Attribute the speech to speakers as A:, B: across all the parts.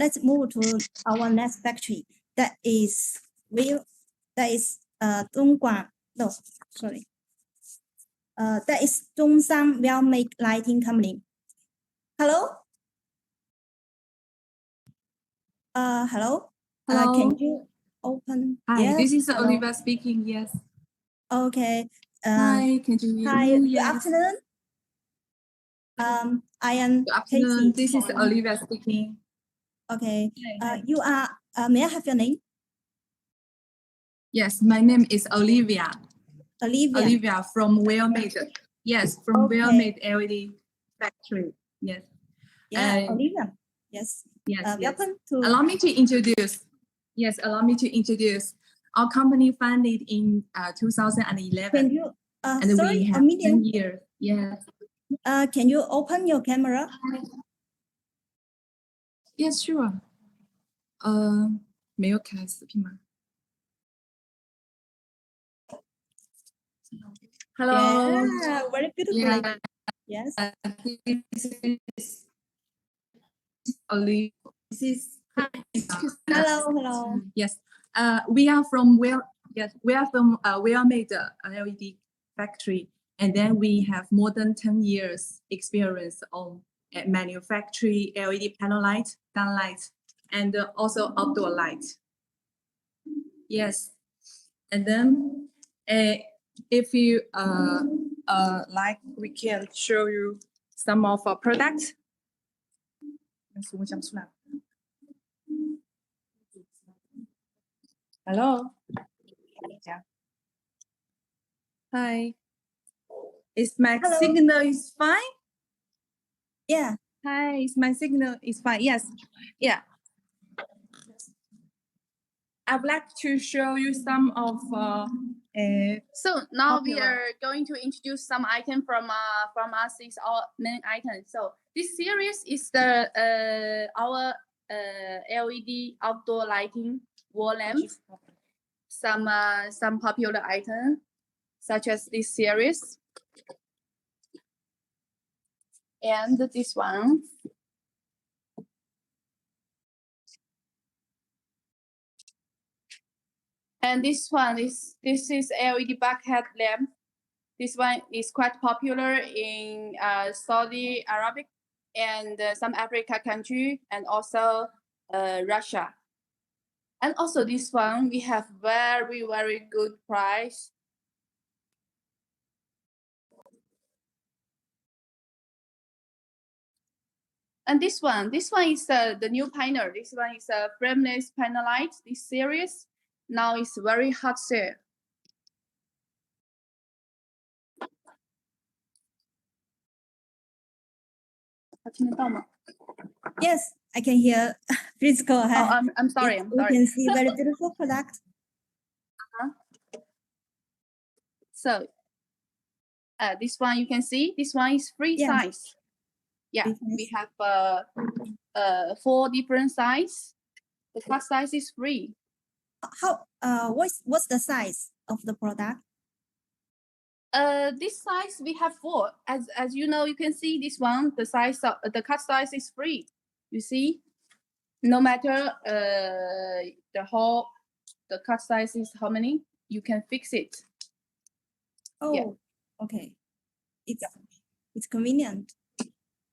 A: let's move to our next factory. That is Dongguan. No, sorry. That is Zhongshan WELLMADE Lighting Company. Hello. Hello.
B: Hello.
A: Can you open?
B: Hi,
A: yes,
B: this is
A: hello.
B: Olivia speaking. Yes.
A: Okay.
B: Hi, can you hear
A: hi,
B: me?
A: good
B: Yes.
A: afternoon. I am
B: Good afternoon.
A: Katie.
B: This is Olivia speaking.
A: Okay.
B: Hi.
A: You are. May I have your name?
B: Yes, my name is Olivia.
A: Olivia.
B: Olivia from WELLMADE. Yes, from
A: Okay.
B: WELLMADE LED Factory. Yes.
A: Yeah, Olivia. Yes.
B: Yes.
A: Welcome to.
B: Allow me to introduce. Yes, allow me to introduce. Our company founded in 2011.
A: Can you?
B: And
A: sorry,
B: we have 10 years. Yes.
A: Can you open your camera?
B: Yes, sure. 没有开视频吗？ Hello.
A: Yeah, very beautiful.
B: Yeah.
A: Yes.
B: This is Olivia. This is
A: Hello.
B: Yes. We are from WELLMADE LED Factory, and then we have more than 10 years experience on manufacturing LED panel light, downlight, and also outdoor light. Yes. And then if you like, we can show you some of our products. Hello. Hi. Is my signal is fine?
A: Yeah.
B: Hi, is my signal is fine? Yes. Yeah. I'd like to show you some of
C: So now we
B: popular.
C: are going to introduce some item from us. Is our main item. So this series is the our LED outdoor lighting wall lamps. Some popular items such as this series and this one. And this is LED bucket lamp. This one is quite popular in Saudi Arabia and some Africa country, and also Russia. And also this one we have very good price. And this one is the new panel. This one is a framless panellight. This series now is very hot sale.
A: Yes, I can hear. Please go ahead.
C: Oh, I'm sorry.
A: We can see very beautiful product.
C: So this one you can see. This one is free size. Yeah, we have 4 different size. The cut size is free.
A: What's the size of the product?
C: This size we have 4. As you know, you can see this one. The size of the cut size is free. You see, no matter the cut size is how many, you can fix it.
A: Oh, yeah. Okay. It's convenient.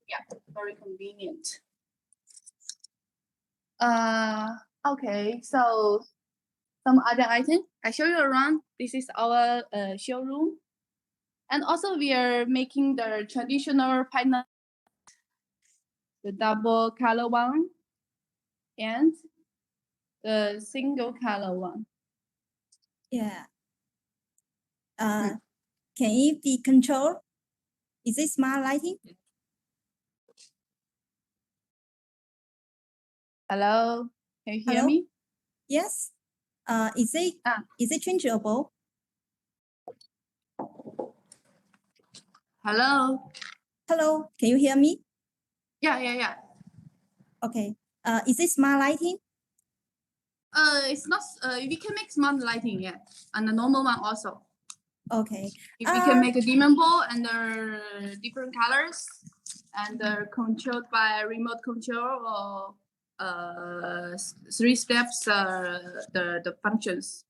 C: Yeah, very convenient. Okay, so some other item I show you around. This is our showroom, and also we are making the traditional panel, the double color one, and the single color one.
A: Yeah. Can it be controlled? Is it smart lighting?
C: Hello, can you hear me?
A: Yes. Is it changeable?
C: Hello.
A: Hello, can you hear me?
C: Yeah.
A: Okay. Is it smart lighting?
C: It's not. We can make smart lighting, yeah, and the normal one also.
A: Okay.
C: If we can make a dimmable and different colors, and controlled by remote control or three steps the functions.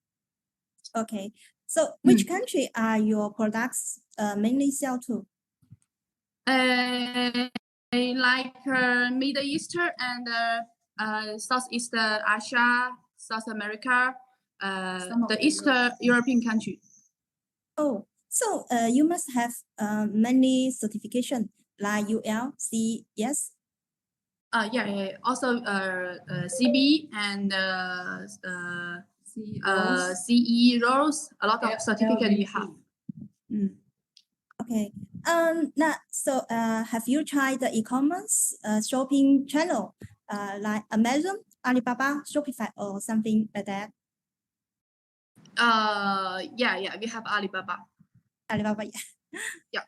A: Okay. So which country are your products mainly sell to?
C: Like Middle Eastern and Southeast Asia, South America, the Eastern European country.
A: Oh, so you must have many certification like UL, C, yes?
C: Yeah. Also, CB and CE roles. A lot of certificate you have.
A: Okay. Now, so have you tried the e-commerce shopping channel like Amazon, Alibaba, Shopify, or something like that?
C: Yeah. We have Alibaba.
A: Alibaba, yeah.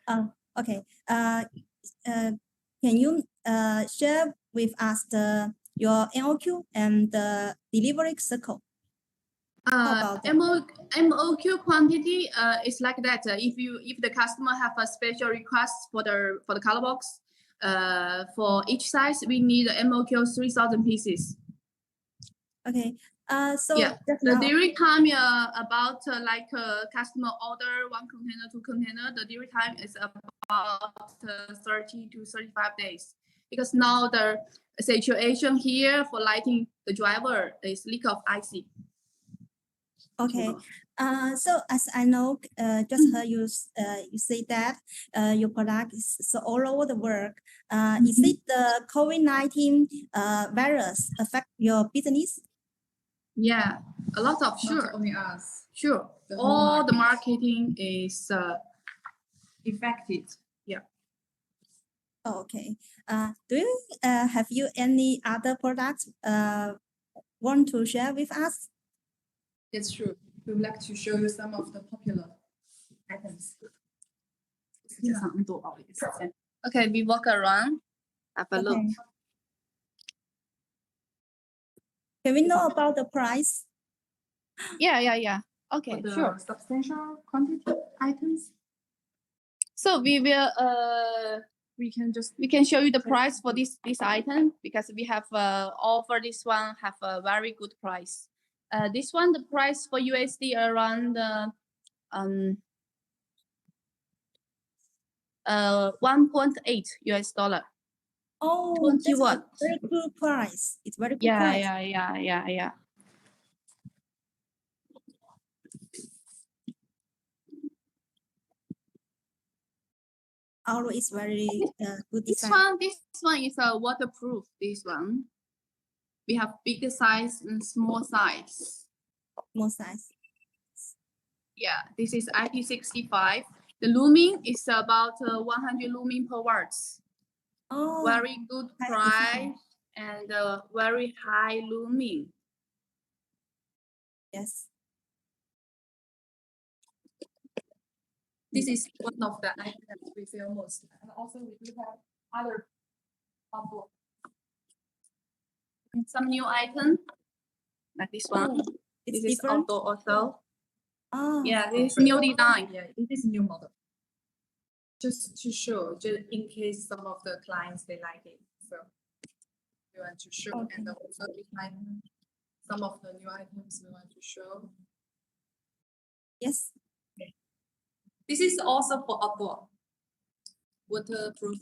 C: Yeah.
A: Okay. Can you share with us your MOQ and the delivery circle? How about that?
C: MOQ quantity is like that. If the customer have a special request for the color box, for each size we need MOQ 3,000 pieces.
A: Okay. So
C: yeah,
A: just
C: the
A: now,
C: delivery time about like customer order 1 container, 2 container. The delivery time is about 30 to 35 days. Because now the situation here for lighting the driver is leak of IC.
A: okay. So as I know, just heard you you say that your product is so all over the world. Is it the COVID-19 virus affect your business?
C: Yeah, a lot of
B: Not only us.
C: Sure.
B: The whole
C: All the marketing is
B: affected.
C: Yeah.
A: Oh, okay. Do you have you any other products want to share with us?
B: It's true. We would like to show you some of the popular items.
C: Okay, we walk around. Have a look.
A: Okay. Can we know about the price?
C: Yeah. Okay,
B: For the
C: sure.
B: substantial quantity items,
C: So we will we can show you the price for this item because we have offer this one have a very good price. This one the price for USD around 1.8 US dollar.
A: Oh,
C: 20
A: that's a
C: watt.
A: very good price. It's very good
C: Yeah,
A: price.
C: yeah.
A: Although it's very good
C: This
A: design.
C: one is a waterproof. This one we have bigger size and small size.
A: More size.
C: Yeah, this is IP65. The lumen is about 100 lumen per watts.
A: Oh,
C: Very good
A: high
C: price and very high lumen.
A: yes.
B: this is one of the items we sell most. And also we do have other outdoor.
C: Some new item like this one.
A: Oh, it's
C: This is
A: different.
C: outdoor also.
A: Oh,
C: Yeah, this is new design.
B: Yeah, this is new model. Just to show, just in case some of the clients they like it. So we want to show
A: Okay.
B: and also behind some of the new items we want to show.
A: yes.
B: This is also for outdoor. Waterproof.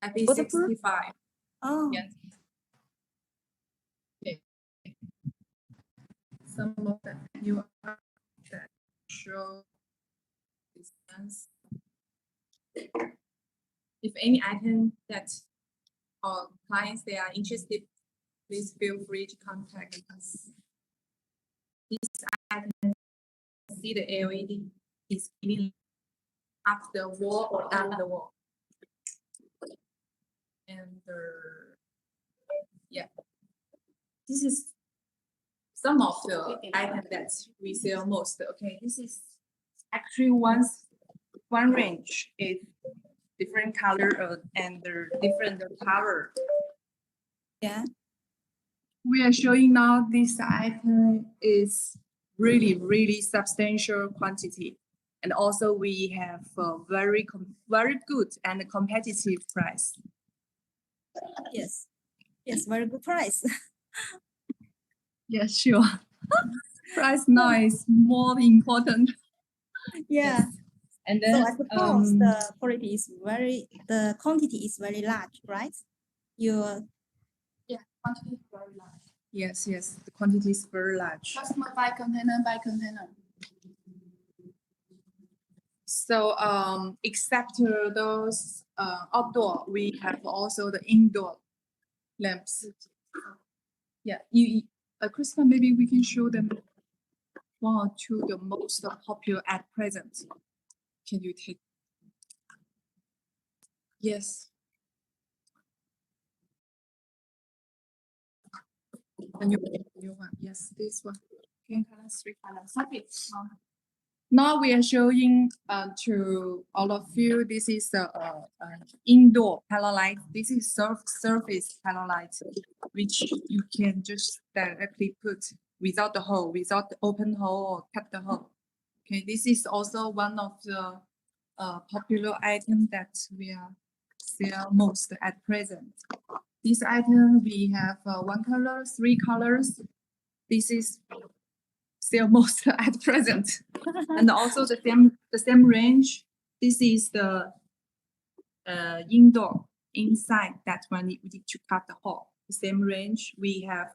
C: Waterproof?
B: IP65.
A: Oh,
B: Yes. Okay. Some of the new items that show this ones. If any item that our clients they are interested, please feel free to contact us. This item, see the LED is giving up the wall or down the wall. And yeah, this is some of the items that we sell most. Okay, this is actually one range is different color and the different power.
A: yeah.
B: We are showing now this item is really substantial quantity. And also we have a very good and competitive price.
A: Yes. Yes, very good price.
B: Yeah, sure. Price now is more important.
A: Yeah.
B: And
A: So
B: then
A: I suppose the quality is the quantity is very large, right? Your
C: Yeah, quantity is very large.
B: yes, the quantity is very large.
C: Customer buy container by container.
B: So except those outdoor, we have also the indoor lamps. Yeah, Christopher, maybe we can show them one or two the most popular at present. Can you take? Yes. The new one. Yes, this one. Okay.
C: Three colors. Sorry.
B: Now we are showing to all of you. This is the indoor panellight. This is surface panellight, which you can just directly put without the hole, without the open hole or cut the hole. Okay, this is also one of the popular items that we are sell most at present. This item we have one color, three colors. This is still most at present, and also the same range. This is the indoor inside that one we need to cut the hole. The same range we have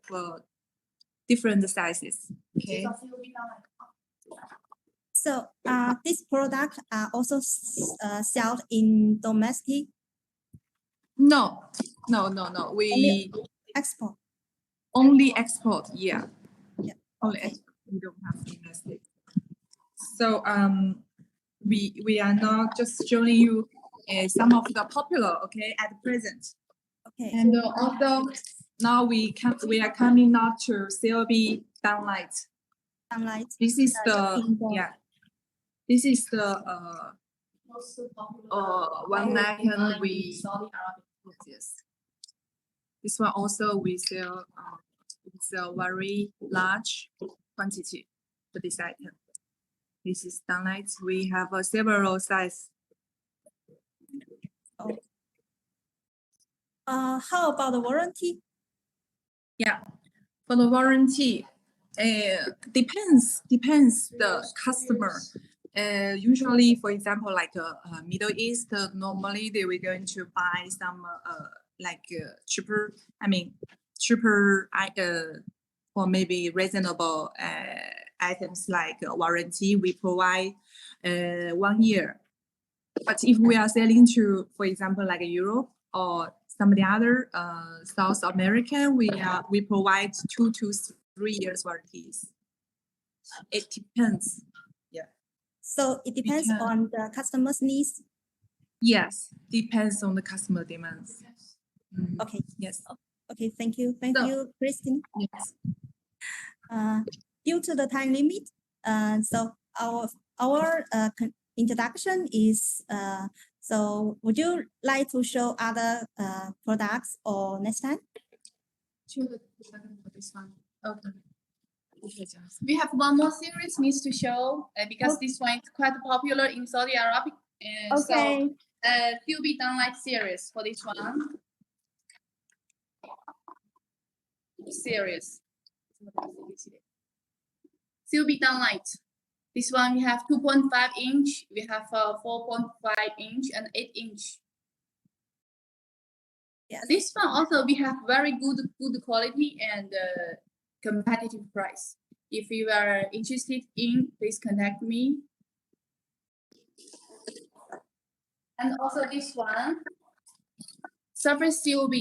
B: different sizes. Okay.
A: So this product are also sold in domestic
B: No. We
A: export.
B: only export. Yeah.
A: Yeah.
B: Only
A: Okay.
B: export. We don't have domestic. So we are now just showing you some of the popular, okay, at present.
A: Okay.
B: And also now we are coming now to CLB downlight.
A: Downlight.
B: This is the
A: indoor.
B: yeah. This is the one item we yes. This one also we sell very large quantity for this item. This is downlight. We have several size.
A: How about the warranty?
B: Yeah, for the warranty, depends the customer. Usually, for example, like Middle East, normally they were going to buy some cheaper. Cheaper or maybe reasonable items like warranty. We provide 1 year. But if we are selling to, for example, like Europe or some of the other South American, we provide 2 to 3 years warranties. It depends. Yeah.
A: So it depends on the customer's needs.
B: Yes, depends on the customer demands.
A: Okay.
B: Yes.
A: Okay. Thank you. Thank you, Christine.
B: Yes.
A: Due to the time limit, so our introduction is so would you like to show other products or next time?
B: This one. Okay.
C: We have one more series needs to show because this one is quite popular in Saudi Arabia.
A: Okay.
C: So QB downlight series for this one. Series. CLB downlight. This one we have 2.5 inch, we have 4.5 inch and 8 inch.
A: Yes.
C: This one also we have very good quality and competitive price. If you are interested in, please contact me. And also this one, surface COB.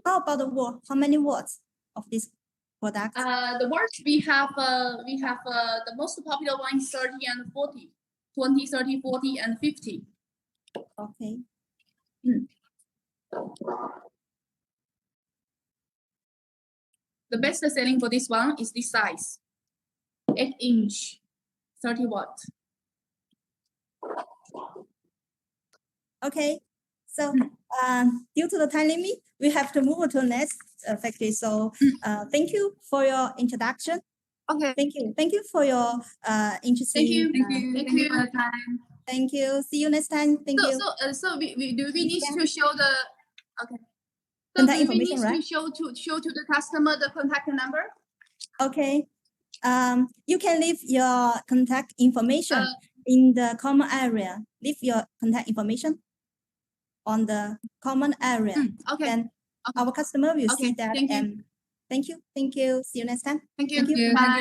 A: How about the watt? How many watts of this product?
C: The watts we have the most popular one is 30 and 40, 20, 30, 40, and 50.
A: Okay.
C: The best selling for this one is this size, 8 inch, 30 watt.
A: Okay. So due to the time limit, we have to move to the next factory. So thank you for your introduction.
C: Okay.
A: Thank you. Thank you for your interesting.
C: Thank you.
B: Thank you for the time.
A: Thank you. See you next time. Thank you.
C: So we need to show the. Okay. So
A: Contact
C: do we
A: information,
C: need
A: right?
C: to show to the customer the contact number?
A: Okay. You can leave your contact information
C: Uh,
A: in the common area. Leave your contact information on the common area.
C: Okay.
A: Then
C: Okay.
A: our customer will see
C: Okay,
A: that.
C: thank you.
A: And thank you. Thank you. See you next time.
C: Thank you.
A: Thank you.
B: Thank you.
C: Bye.